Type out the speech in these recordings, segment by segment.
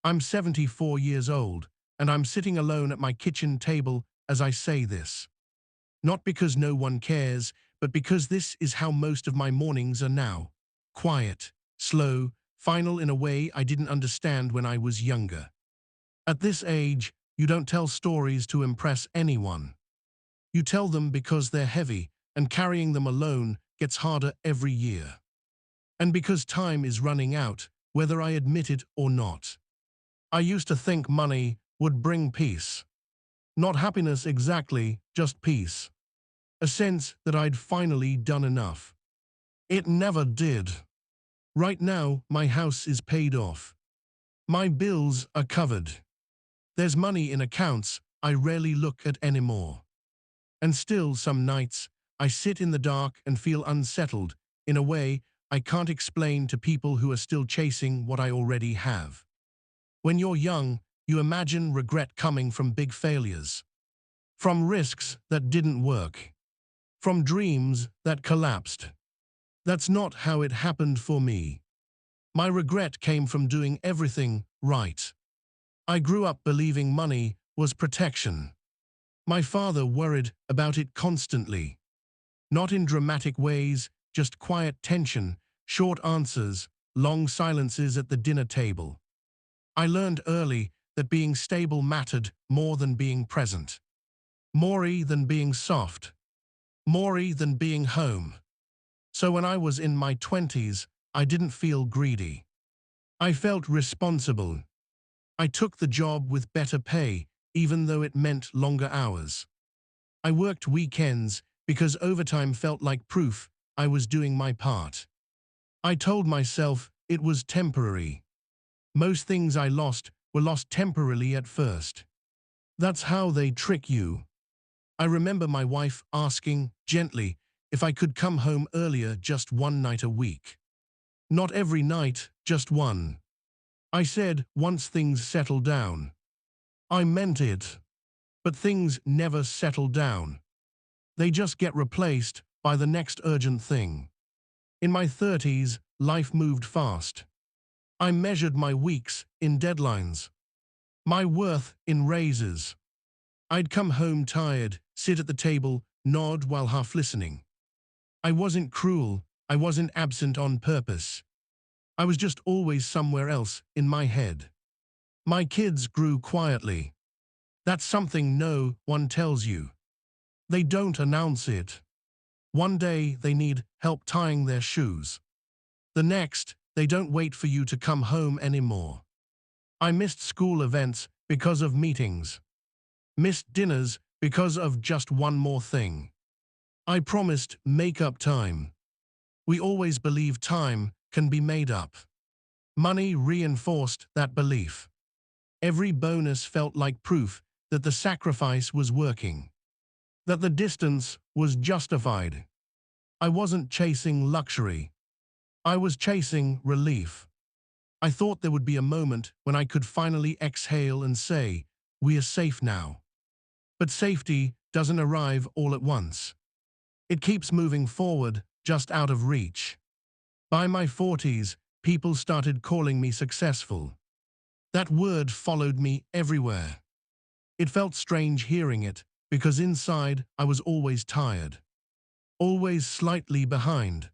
I'm 74 years old, and I'm sitting alone at my kitchen table as I say this. Not because no one cares, but because this is how most of my mornings are now. Quiet, slow, final in a way I didn't understand when I was younger. At this age, you don't tell stories to impress anyone. You tell them because they're heavy, and carrying them alone gets harder every year. And because time is running out, whether I admit it or not. I used to think money would bring peace. Not happiness exactly, just peace. A sense that I'd finally done enough. It never did. Right now, my house is paid off. My bills are covered. There's money in accounts I rarely look at anymore. And still, some nights, I sit in the dark and feel unsettled in a way I can't explain to people who are still chasing what I already have. When you're young, you imagine regret coming from big failures, from risks that didn't work, from dreams that collapsed. That's not how it happened for me. My regret came from doing everything right. I grew up believing money was protection. My father worried about it constantly. Not in dramatic ways, just quiet tension, short answers, long silences at the dinner table. I learned early that being stable mattered more than being present. More than being soft. More than being home. So when I was in my 20s, I didn't feel greedy. I felt responsible. I took the job with better pay, even though it meant longer hours. I worked weekends because overtime felt like proof I was doing my part. I told myself it was temporary. Most things I lost were lost temporarily at first. That's how they trick you. I remember my wife asking, gently, if I could come home earlier just one night a week. Not every night, just one. I said, once things settle down. I meant it. But things never settle down. They just get replaced by the next urgent thing. In my 30s, life moved fast. I measured my weeks in deadlines, my worth in raises. I'd come home tired, sit at the table, nod while half listening. I wasn't cruel, I wasn't absent on purpose. I was just always somewhere else in my head. My kids grew quietly. That's something no one tells you. They don't announce it. One day they need help tying their shoes. The next, they don't wait for you to come home anymore. I missed school events because of meetings. Missed dinners because of just one more thing. I promised make-up time. We always believe time can be made up. Money reinforced that belief. Every bonus felt like proof that the sacrifice was working, that the distance was justified. I wasn't chasing luxury. I was chasing relief. I thought there would be a moment when I could finally exhale and say, we are safe now. But safety doesn't arrive all at once. It keeps moving forward, just out of reach. By my 40s, people started calling me successful. That word followed me everywhere. It felt strange hearing it, because inside I was always tired. Always slightly behind.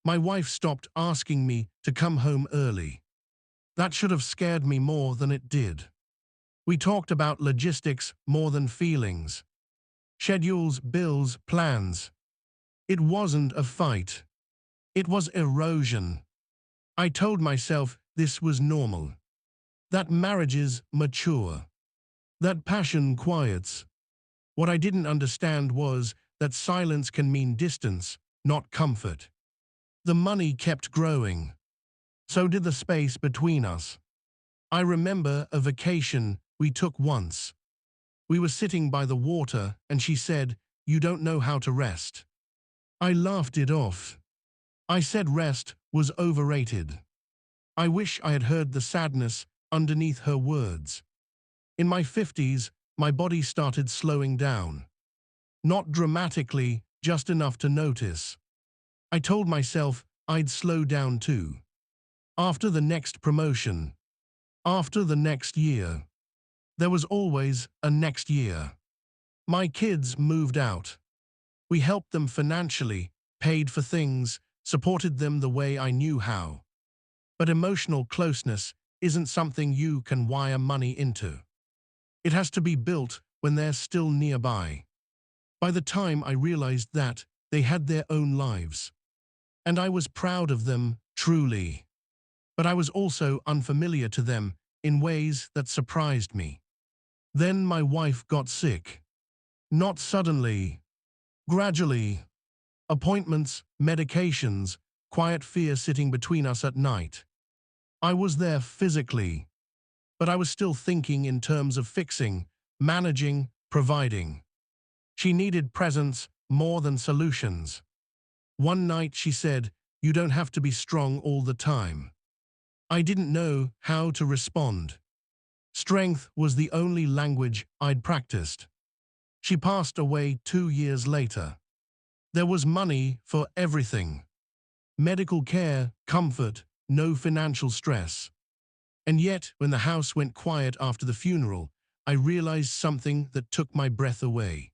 My wife stopped asking me to come home early. That should have scared me more than it did. We talked about logistics more than feelings. Schedules, bills, plans. It wasn't a fight. It was erosion. I told myself this was normal. That marriages mature. That passion quiets. What I didn't understand was that silence can mean distance, not comfort. The money kept growing. So did the space between us. I remember a vacation we took once. We were sitting by the water and she said, "You don't know how to rest." I laughed it off. I said rest was overrated. I wish I had heard the sadness underneath her words. In my 50s, my body started slowing down. Not dramatically, just enough to notice. I told myself I'd slow down too. After the next promotion. After the next year, there was always a next year. My kids moved out. We helped them financially, paid for things, supported them the way I knew how. But emotional closeness isn't something you can wire money into. It has to be built when they're still nearby. By the time I realized that, they had their own lives. And I was proud of them, truly. But I was also unfamiliar to them in ways that surprised me. Then my wife got sick. Not suddenly, gradually. Appointments, medications, quiet fear sitting between us at night. I was there physically, but I was still thinking in terms of fixing, managing, providing. She needed presence more than solutions. One night she said, "You don't have to be strong all the time." I didn't know how to respond. Strength was the only language I'd practiced. She passed away 2 years later. There was money for everything. Medical care, comfort, no financial stress. And yet, when the house went quiet after the funeral, I realized something that took my breath away.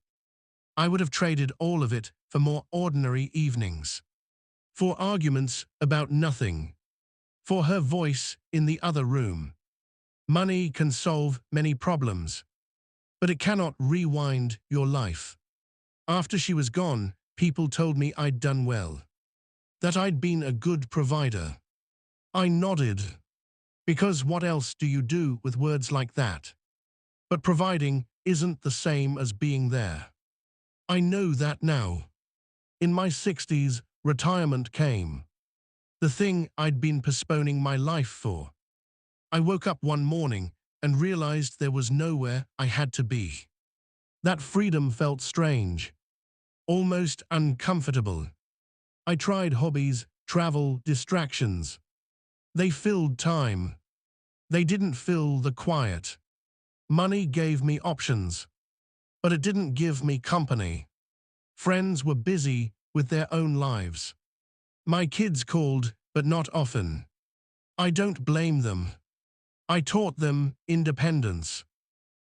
I would have traded all of it for more ordinary evenings. For arguments about nothing. For her voice in the other room. Money can solve many problems, but it cannot rewind your life. After she was gone, people told me I'd done well. That I'd been a good provider. I nodded. Because what else do you do with words like that? But providing isn't the same as being there. I know that now. In my 60s, retirement came. The thing I'd been postponing my life for. I woke up one morning and realized there was nowhere I had to be. That freedom felt strange, almost uncomfortable. I tried hobbies, travel, distractions. They filled time. They didn't fill the quiet. Money gave me options, but it didn't give me company. Friends were busy with their own lives. My kids called, but not often. I don't blame them. I taught them independence.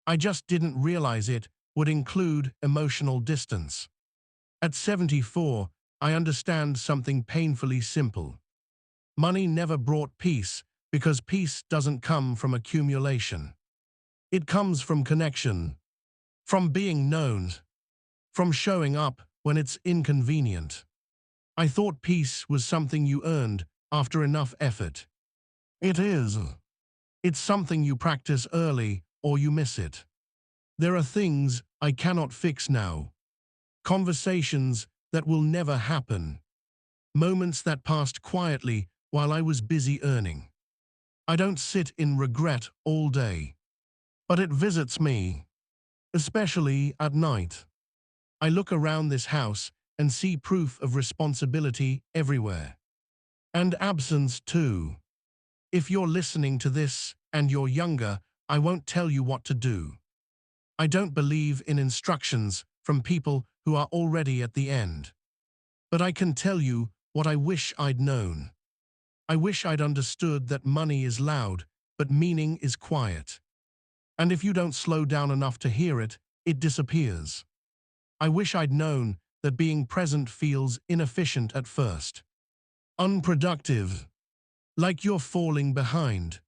I just didn't realize it would include emotional distance. At 74, I understand something painfully simple. Money never brought peace because peace doesn't come from accumulation. It comes from connection, from being known, from showing up when it's inconvenient. I thought peace was something you earned after enough effort. It is. It's something you practice early or you miss it. There are things I cannot fix now. Conversations that will never happen. Moments that passed quietly while I was busy earning. I don't sit in regret all day, but it visits me, especially at night. I look around this house and see proof of responsibility everywhere. And absence too. If you're listening to this and you're younger, I won't tell you what to do. I don't believe in instructions from people who are already at the end. But I can tell you what I wish I'd known. I wish I'd understood that money is loud, but meaning is quiet. And if you don't slow down enough to hear it, it disappears. I wish I'd known that being present feels inefficient at first. Unproductive. Like you're falling behind.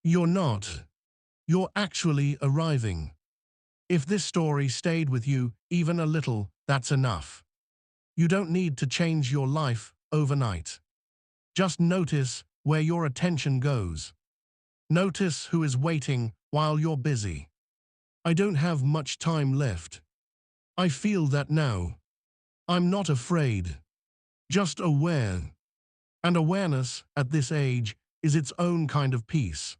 You're not. You're actually arriving. If this story stayed with you even a little, that's enough. You don't need to change your life overnight. Just notice where your attention goes. Notice who is waiting while you're busy. I don't have much time left. I feel that now. I'm not afraid. Just aware. And awareness, at this age, is its own kind of peace.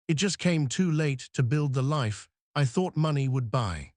It just came too late to build the life I thought money would buy.